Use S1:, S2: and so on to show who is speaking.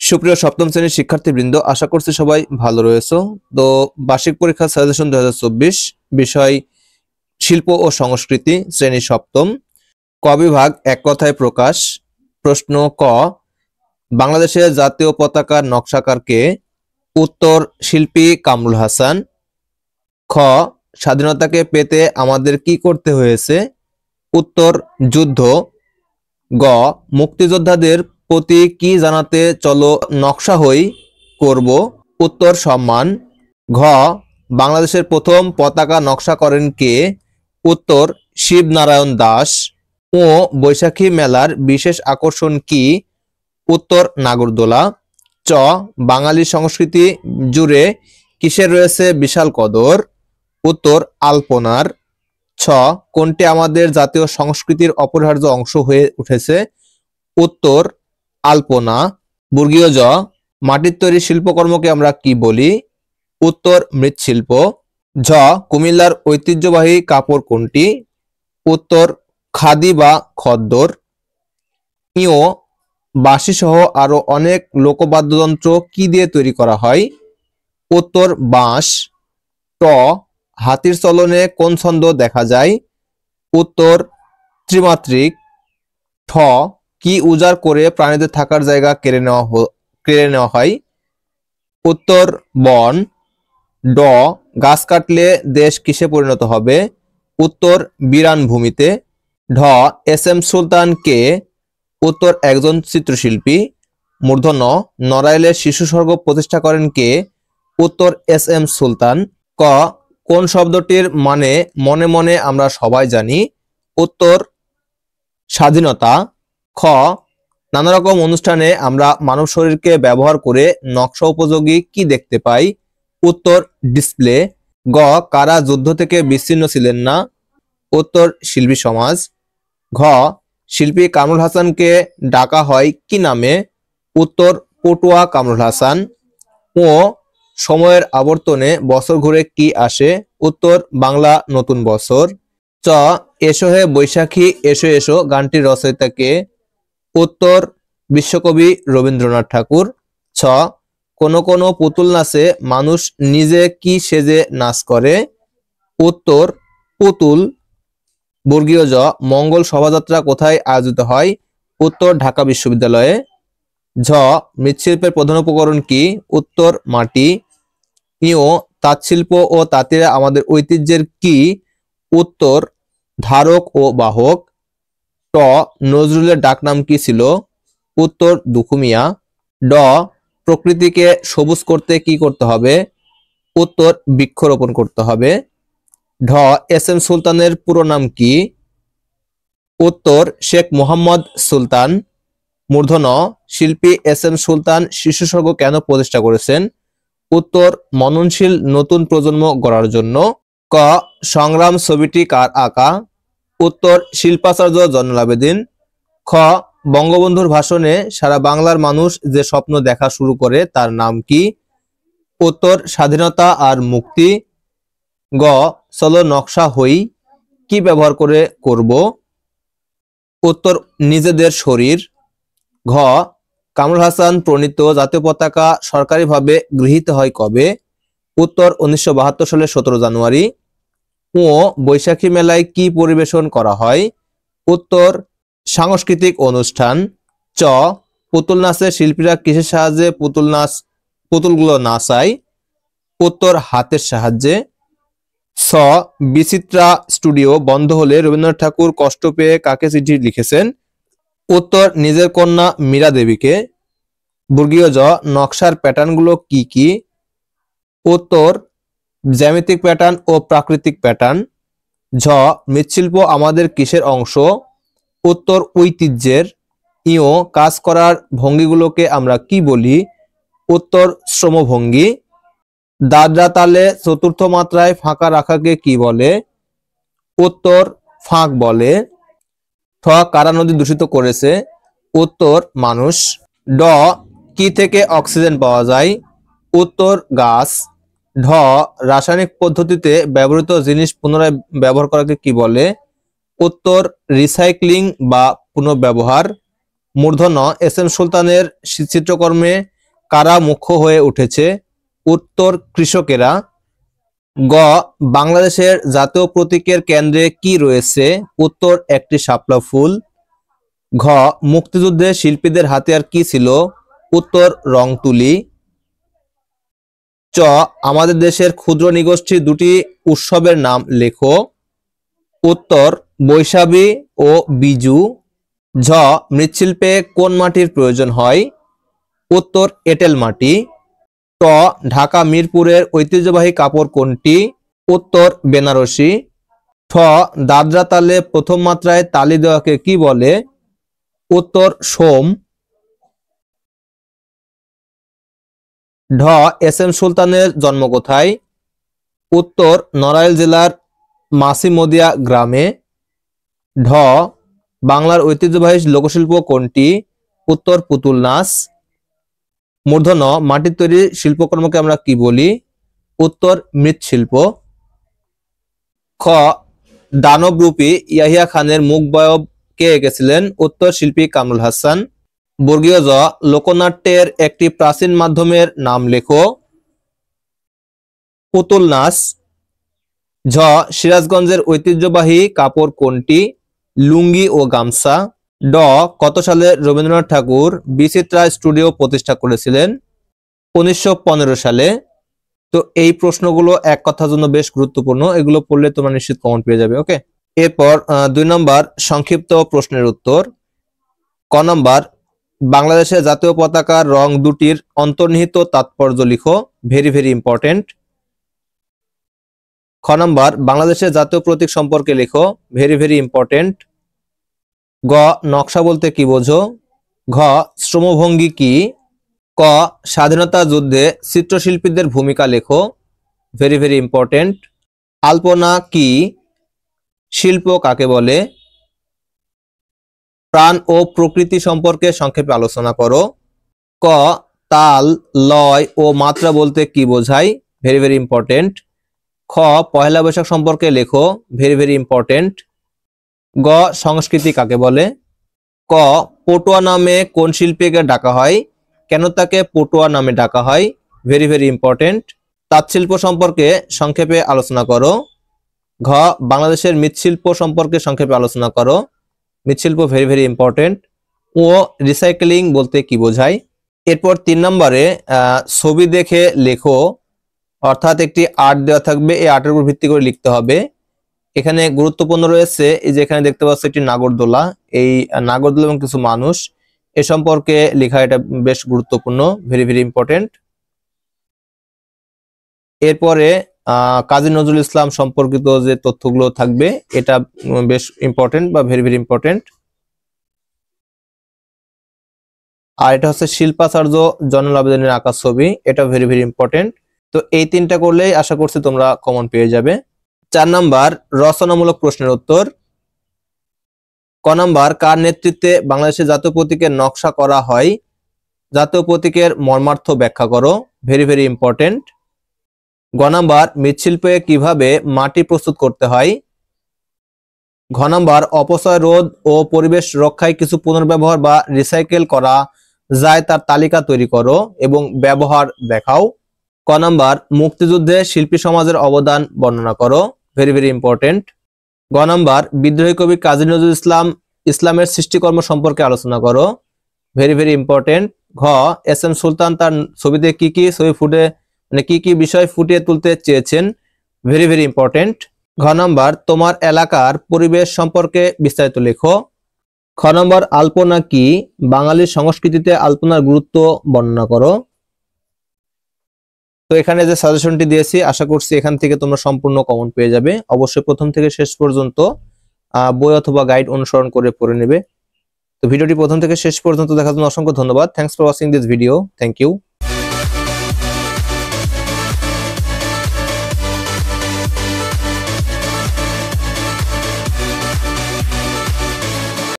S1: সুপ্রিয় সপ্তম শ্রেণীর শিক্ষার্থীবৃন্দ, আশা করছি সবাই ভালো রয়েছে। তো বার্ষিক পরীক্ষা সাজেশন 2024 বিষয় শিল্প ও সংস্কৃতি, শ্রেণী সপ্তম, ক বিভাগ, এক কথায় প্রকাশ। প্রশ্ন ক, বাংলাদেশের জাতীয় পতাকার নকশাকার কে? উত্তর, শিল্পী কামরুল হাসান। খ, স্বাধীনতাকে পেতে আমাদের কি করতে হয়েছে? উত্তর, যুদ্ধ। গ, মুক্তিযোদ্ধাদের প্রতি কি জানাতে চলো নকশা হই করব? উত্তর, সম্মান। ঘ, বাংলাদেশের প্রথম পতাকা নকশা করেন কে? উত্তর, শিবনারায়ণ দাস। ও, বৈশাখী মেলার বিশেষ আকর্ষণ কি? উত্তর, নাগরদোলা। চ, বাঙালি সংস্কৃতি জুড়ে কিসের রয়েছে বিশাল কদর? উত্তর, আলপনার। ছ, কোনটি আমাদের জাতীয় সংস্কৃতির অপরিহার্য অংশ হয়ে উঠেছে? উত্তর, আলপনা। বর্গীয় জ, মাটির তৈরি শিল্পকর্মকে আমরা কি বলি? উত্তর, মৃৎশিল্প। ঝ, কুমিল্লার ঐতিহ্যবাহী কাপড় কোনটি? উত্তর, খাদি বা খদ্দর। ইও, বাঁশি সহ আরো অনেক লোকবাদ্যযন্ত্র কি দিয়ে তৈরি করা হয়? উত্তর, বাঁশ। ট, হাতির চলনে কোন ছন্দ দেখা যায়? উত্তর, ত্রিমাত্রিক। ঠ, কি উজাড় করে প্রাণীদের থাকার জায়গা কেড়ে নেওয়া হয়? উত্তর, বন। ড, গাছ কাটলে দেশ কিসে পরিণত হবে? উত্তর, বিরান ভূমিতে। ঢ, এস এম সুলতান কে? উত্তর, একজন চিত্রশিল্পী। মূর্ধন্য, নড়াইলের শিশু স্বর্গ প্রতিষ্ঠা করেন কে? উত্তর, এস এম সুলতান। ক, কোন শব্দটির মানে মনে মনে আমরা সবাই জানি? উত্তর, স্বাধীনতা। খ, নানা রকম অনুষ্ঠানে আমরা মানব শরীরকে ব্যবহার করে নকশা উপযোগী কি দেখতে পাই? উত্তর, ডিসপ্লে। গ, কারা যুদ্ধ থেকে বিচ্ছিন্ন ছিলেন না? উত্তর, শিল্পী সমাজ। ঘ, শিল্পী কামরুল হাসানকে ডাকা হয় কি নামে? উত্তর, পটুয়া কামরুল হাসান। ও, সময়ের আবর্তনে বছর ঘুরে কি আসে? উত্তর, বাংলা নতুন বছর। চ, এসো হে বৈশাখী এসো এসো গানটির রচয়িতা কে? উত্তর, বিশ্বকবি রবীন্দ্রনাথ ঠাকুর। ছ, কোন কোন পুতুল নাচে মানুষ নিজে কি সেজে নাচ করে? উত্তর, পুতুল। বর্গীয় জ, মঙ্গল শোভাযাত্রা কোথায় আয়োজিত হয়? উত্তর, ঢাকা বিশ্ববিদ্যালয়ে। ঝ, মৃৎশিল্পের প্রধান উপকরণ কি? উত্তর, মাটি। ইও, তাঁতশিল্প ও তাঁতিরা আমাদের ঐতিহ্যের কি? উত্তর, ধারক ও বাহক। ট, নজরুলের ডাকনাম কি ছিল? উত্তর, দুখু মিয়া। ড, প্রকৃতিকে সবুজ করতে কি করতে হবে? উত্তর, বৃক্ষরোপণ করতে হবে। ঢ, এস এম সুলতানের পুরো নাম কি? উত্তর, শেখ মোহাম্মদ সুলতান। মূর্ধন্য, শিল্পী এস এম সুলতান শিশু স্বর্গ কেন প্রতিষ্ঠা করেছেন? উত্তর, মননশীল নতুন প্রজন্ম গড়ার জন্য। ক, সংগ্রাম ছবিটি কার আঁকা? উত্তর, শিল্পাচার্য জয়নুল আবেদিন। খ, বঙ্গবন্ধুর ভাষণে সারা বাংলার মানুষ যে স্বপ্ন দেখা শুরু করে তার নাম কি? উত্তর, স্বাধীনতা আর মুক্তি। গ, চলো নকশা হই কি ব্যবহার করে করব? উত্তর, নিজেদের শরীর। ঘ, কামরুল হাসান প্রণীত জাতীয় পতাকা সরকারিভাবে গৃহীত হয় কবে? উত্তর, 1972 সালের 17 জানুয়ারি। ও, বৈশাখী মেলায় কি পরিবেশন করা হয়? উত্তর, সাংস্কৃতিক অনুষ্ঠান। চ, পুতুল নাচে শিল্পীরা কিসের সাহায্যে পুতুলগুলো নাচায়? উত্তর, হাতের সাহায্যে। ছ, বিচিত্রা স্টুডিও বন্ধ হলে রবীন্দ্রনাথ ঠাকুর কষ্ট পেয়ে কাকে চিঠি লিখেছেন? উত্তর, নিজের কন্যা মীরা দেবীকে। বর্গীয় জ, নকশার প্যাটার্নগুলো কি কি? উত্তর, জ্যামিতিক প্যাটার্ন ও প্রাকৃতিক প্যাটার্ন। ঝ, মৃৎশিল্প আমাদের কিসের অংশ? উত্তর, ঐতিহ্যের। ইও, কাজ করার ভঙ্গিগুলোকে আমরা কি বলি? উত্তর, শ্রমভঙ্গি। দাদরা তালে চতুর্থ মাত্রায় ফাঁকা রাখাকে কি বলে? উত্তর, ফাঁক বলে। ঠ, কারা নদী দূষিত করেছে? উত্তর, মানুষ। ড, কি থেকে অক্সিজেন পাওয়া যায়? উত্তর, গাছ। ঢ, রাসায়নিক পদ্ধতিতে ব্যবহৃত জিনিস পুনরায় ব্যবহার করাকে কি বলে? উত্তর, রিসাইক্লিং বা পুনর্ব্যবহার। মূর্ধন্য, এস এম সুলতানের চিত্রকর্মে কারা মুখ্য হয়ে উঠেছে? উত্তর কৃষকেরা। গ বাংলাদেশের জাতীয় প্রতীকের কেন্দ্রে কি রয়েছে? উত্তর একটি শাপলা ফুল। ঘ মুক্তিযুদ্ধে শিল্পীদের হাতিয়ার কি ছিল? উত্তর রং তুলি। চ আমাদের দেশের ক্ষুদ্র নিগোষ্ঠী দুটি উৎসবের নাম লেখো। উত্তর বৈশাখী ও বিজু। ঝ মৃৎশিল্পে কোন মাটির প্রয়োজন হয়? উত্তর এঁটেল মাটি। ট ঢাকা মিরপুরের ঐতিহ্যবাহী কাপড় কোনটি? উত্তর বেনারসি। ঠ দাদরা তালে প্রথম মাত্রায় তালি দেওয়াকে কি বলে? উত্তর সোম। ঢ এস এম সুলতানের জন্ম কোথায়? উত্তর নড়াইল জেলার মাসিমদিয়া গ্রামে। ঢ বাংলার ঐতিহ্যবাহী লোকশিল্প কোনটি? উত্তর পুতুল নাচ। মূর্ধন্য মাটির তৈরি শিল্পকর্মকে আমরা কি বলি? উত্তর মৃৎশিল্প। খ দানবরূপী ইয়াহিয়া খানের মুখবয়ব কে এঁকেছিলেন? উত্তর শিল্পী কামরুল হাসান। বর্গীয় জ লোকনাট্যের একটি প্রাচীন মাধ্যমের নাম লেখো। পুতুল নাচ। ঝ সিরাজগঞ্জের ঐতিহ্যবাহী কাপড় কোনটি? লুঙ্গি ও গামছা। ড কত সালে রবীন্দ্রনাথ ঠাকুর বিচিত্রা স্টুডিও প্রতিষ্ঠা করেছিলেন? 1915 সালে। তো এই প্রশ্নগুলো এক কথার জন্য বেশ গুরুত্বপূর্ণ, এগুলো পড়লে তোমরা নিশ্চিত কমেন্ট পেয়ে যাবে। ওকে, এরপর 2 নম্বর সংক্ষিপ্ত প্রশ্নের উত্তর। ক নম্বর বাংলাদেশের জাতীয় পতাকার রং দুটির অন্তর্নিহিত তাৎপর্য লিখো। Very very important. খ নম্বর বাংলাদেশের জাতীয় প্রতীক সম্পর্কে লিখো। Very very important. গ নকশা বলতে কি বোঝো? ঘ শ্রমভঙ্গি কি? ক স্বাধীনতা যুদ্ধে চিত্রশিল্পীদের ভূমিকা লেখো। Very very important. আলপনা কি? শিল্প কাকে বলে? প্রাণ ও প্রকৃতি সম্পর্কে সংক্ষেপে আলোচনা করো। ক তাল, লয় ও মাত্রা বলতে কি বোঝায়? Very very important. খ পহেলা বৈশাখ সম্পর্কে লেখো। Very very important. গ সংস্কৃতি কাকে বলে? ক পটুয়া নামে কোন শিল্পীকে ডাকা হয়? কেন তাকে পটুয়া নামে ডাকা হয়? Very very important. তাঁতশিল্প সম্পর্কে সংক্ষেপে আলোচনা করো। ঘ বাংলাদেশের মৃৎশিল্প সম্পর্কে সংক্ষেপে আলোচনা করো। মৃৎশিল্প ভেরি ভেরি ইম্পর্টেন্ট। ও রিসাইক্লিং বলতে কি বোঝায়? এরপর 3 নম্বরে ছবি দেখে লেখো, অর্থাৎ একটি আর্ট দেওয়া থাকবে, এই আর্টের উপর ভিত্তি করে লিখতে হবে। এখানে গুরুত্বপূর্ণ রয়েছে এই যে এখানে দেখতে পাচ্ছ একটি নাগরদোলা, এই নাগরদোলা এবং কিছু মানুষ এ সম্পর্কে লেখা, এটা বেশ গুরুত্বপূর্ণ, ভেরি ভেরি ইম্পর্টেন্ট। এরপরে কাজী নজরুল ইসলাম সম্পর্কিত যে তথ্যগুলো থাকবে এটা বেশ ইম্পর্টেন্ট বা ভেরি ভেরি ইম্পর্টেন্ট। আর এটা হচ্ছে শিল্পাচার্য জয়নুল আবেদিনের আঁকা ছবি, এটা ভেরি ভেরি ইম্পর্টেন্ট। তো এই 3টা করলেই আশা করছি তোমরা কমন পেয়ে যাবে। 4 নাম্বার রচনামূলক প্রশ্নের উত্তর। ক নাম্বার কার নেতৃত্বে বাংলাদেশের জাতীয় প্রতীকের নকশা করা হয়? জাতীয় প্রতীকের মর্মার্থ ব্যাখ্যা করো। Very very important. গ নাম্বার মৃৎশিল্পে কিভাবে মাটি প্রস্তুত করতে হয়? ঘ নাম্বার অপচয় রোধ ও পরিবেশ রক্ষায় কিছু পুনর্ব্যবহার বা রিসাইকেল করা যায় তার তালিকা তৈরি করো এবং ব্যবহার দেখাও। ক নাম্বার মুক্তিযুদ্ধে শিল্পী সমাজের অবদান বর্ণনা করো। Very very important. গ নাম্বার বিদ্রোহী কবি কাজী নজরুল ইসলামের সৃষ্টিকর্ম সম্পর্কে আলোচনা করো। Very very important. ঘ এস এম সুলতান তার ছবিতে কি কি কি কি বিষয় ফুটিয়ে তুলতে চেয়েছেন? Very very important. ঘ নাম্বার তোমার এলাকার পরিবেশ সম্পর্কে বিস্তারিত লেখো। খ নাম্বার আলপনা কি? বাঙালির সংস্কৃতিতে আলপনার গুরুত্ব বর্ণনা করো। তো এখানে যে সাজেশনটি দিয়েছি আশা করছি এখান থেকে তোমরা সম্পূর্ণ কমন পেয়ে যাবে। অবশ্যই প্রথম থেকে শেষ পর্যন্ত বই অথবা গাইড অনুসরণ করে পড়ে নেবে। তো ভিডিওটি প্রথম থেকে শেষ পর্যন্ত দেখার জন্য অসংখ্য ধন্যবাদ। Thanks for watching this video. Thank you.